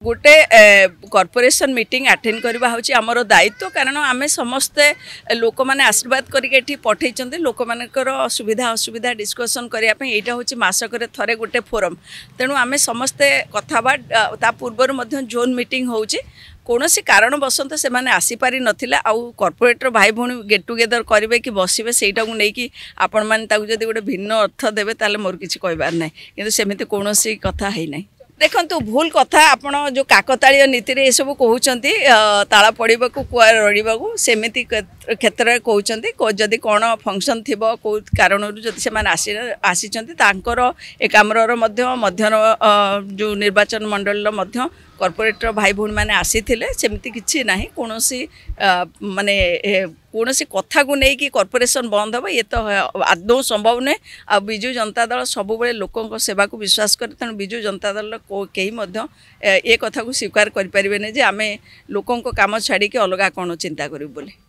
गोटे corporation meeting attend करवा हूँ आमर दायित्व कारण आम समस्ते लोक मैंने आशीर्वाद करके पठे लोक मानकर सुविधा असुविधा डिस्कसन करने यहाँ हूँ मसक थे गोटे फोरम तेणु आम समस्ते कथा पूर्व जोन मीटिंग हो कौन सी कारण बसत से मैंने आसीपारी नथिला आउ कॉर्पोरेटर भाई भौणी गेट टुगेदर करेंगे कि बसवे सेटा को लेकिन आपण मैंने जब गोटे भिन्न अर्थ देवे ताले मोर किसी कहबार ना कि सेमती कौन सी कथा है ना देखो भूल कथा आपण जो काकताड़ीय नीति ये सब कहते ताला पड़ा कुआ रड़ा सेमती क्षेत्र में कहते जदि कौन फंक्शन थी कौ कारण जब से आसी एकाम्र मध्याह्न जो निर्वाचन मंडल कॉर्पोरेटर भाई भौणी मैंने आसी सेमती किसी ना कौन सी माने कौन सी कथा को लेकिन कॉर्पोरेशन बंद हो ये तो आदौ संभव नुहे आ विजु जनता दल सब लोकों सेवा को विश्वास करे तेणु विजु जनता दल कई ये कथा को स्वीकार करें जे आम लोकों काम छाड़ी अलग कौन चिंता करूँ बोले।